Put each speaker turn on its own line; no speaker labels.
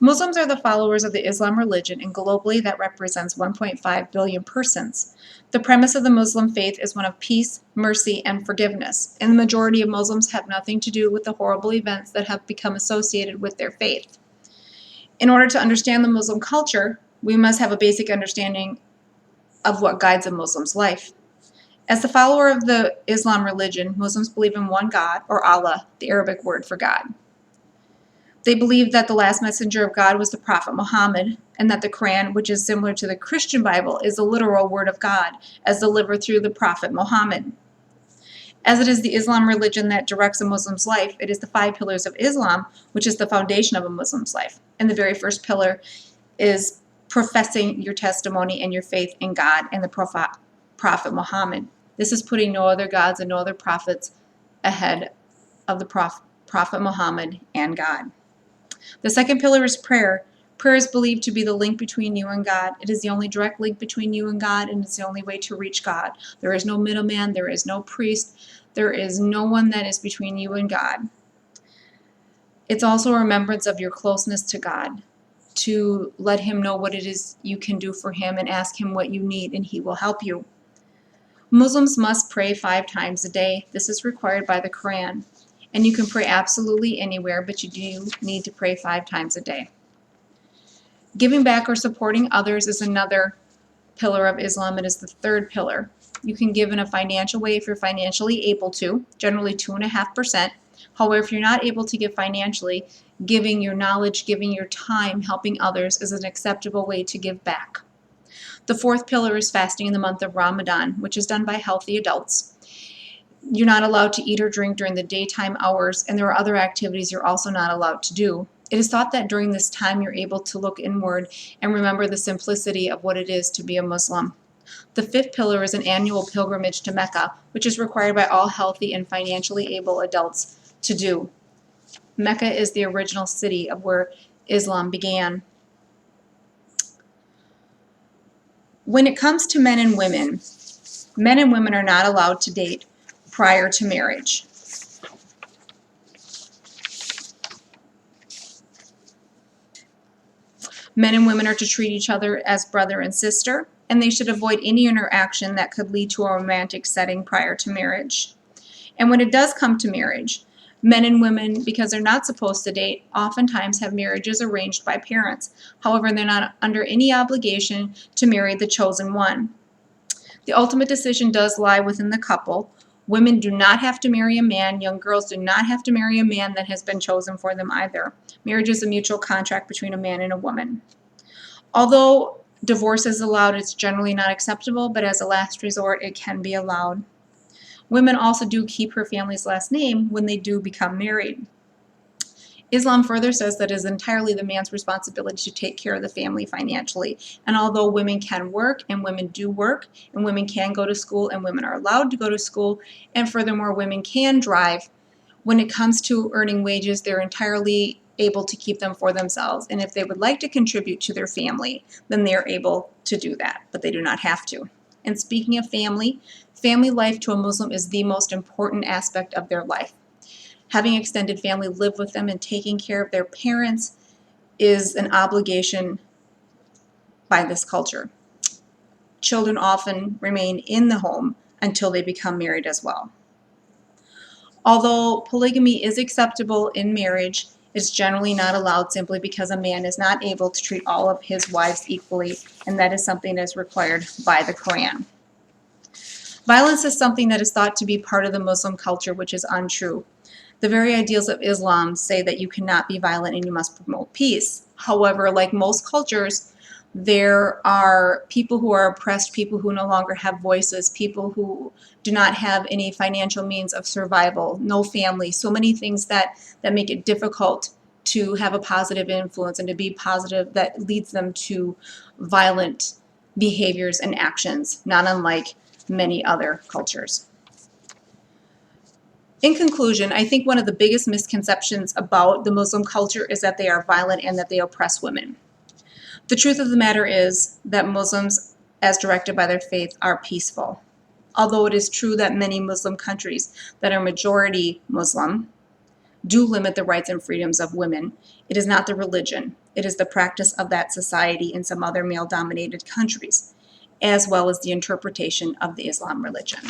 Muslims are the followers of the Islam religion, and globally that represents 1.5 billion persons. The premise of the Muslim faith is one of peace, mercy, and forgiveness, and the majority of Muslims have nothing to do with the horrible events that have become associated with their faith. In order to understand the Muslim culture, we must have a basic understanding of what guides a Muslim's life. As the follower of the Islam religion, Muslims believe in one God, or Allah, the Arabic word for God. They believe that the last messenger of God was the Prophet Muhammad, and that the Quran, which is similar to the Christian Bible, is the literal word of God, as delivered through the Prophet Muhammad. As it is the Islam religion that directs a Muslim's life, it is the 5 pillars of Islam, which is the foundation of a Muslim's life. And the very first pillar is professing your testimony and your faith in God and the Prophet Muhammad. This is putting no other gods and no other prophets ahead of the Prophet Muhammad and God. The second pillar is prayer. Prayer is believed to be the link between you and God. It is the only direct link between you and God, and it's the only way to reach God. There is no middleman, there is no priest, there is no one that is between you and God. It's also a remembrance of your closeness to God, to let Him know what it is you can do for Him and ask Him what you need, and He will help you. Muslims must pray 5 times a day. This is required by the Quran. And you can pray absolutely anywhere, but you do need to pray 5 times a day. Giving back or supporting others is another pillar of Islam. It is the third pillar. You can give in a financial way if you're financially able to, generally 2.5%. However, if you're not able to give financially, giving your knowledge, giving your time, helping others is an acceptable way to give back. The fourth pillar is fasting in the month of Ramadan, which is done by healthy adults. You're not allowed to eat or drink during the daytime hours, and there are other activities you're also not allowed to do. It is thought that during this time you're able to look inward and remember the simplicity of what it is to be a Muslim. The fifth pillar is an annual pilgrimage to Mecca, which is required by all healthy and financially able adults to do. Mecca is the original city of where Islam began. When it comes to men and women are not allowed to date prior to marriage. Men and women are to treat each other as brother and sister, and they should avoid any interaction that could lead to a romantic setting prior to marriage. And when it does come to marriage, men and women, because they're not supposed to date, oftentimes have marriages arranged by parents. However, they're not under any obligation to marry the chosen one. The ultimate decision does lie within the couple. Women do not have to marry a man. Young girls do not have to marry a man that has been chosen for them either. Marriage is a mutual contract between a man and a woman. Although divorce is allowed, it's generally not acceptable, but as a last resort, it can be allowed. Women also do keep her family's last name when they do become married. Islam further says that it is entirely the man's responsibility to take care of the family financially. And although women can work, and women do work, and women can go to school, and women are allowed to go to school, and furthermore, women can drive, when it comes to earning wages, they're entirely able to keep them for themselves. And if they would like to contribute to their family, then they are able to do that, but they do not have to. And speaking of family life to a Muslim is the most important aspect of their life. Having extended family live with them and taking care of their parents is an obligation by this culture. Children often remain in the home until they become married as well. Although polygamy is acceptable in marriage, it's generally not allowed simply because a man is not able to treat all of his wives equally, and that is something that is required by the Quran. Violence is something that is thought to be part of the Muslim culture, which is untrue. The very ideals of Islam say that you cannot be violent and you must promote peace. However, like most cultures, there are people who are oppressed, people who no longer have voices, people who do not have any financial means of survival, no family, so many things that make it difficult to have a positive influence and to be positive, that leads them to violent behaviors and actions, not unlike many other cultures. In conclusion, I think one of the biggest misconceptions about the Muslim culture is that they are violent and that they oppress women. The truth of the matter is that Muslims, as directed by their faith, are peaceful. Although it is true that many Muslim countries that are majority Muslim do limit the rights and freedoms of women, it is not the religion. It is the practice of that society in some other male-dominated countries, as well as the interpretation of the Islam religion.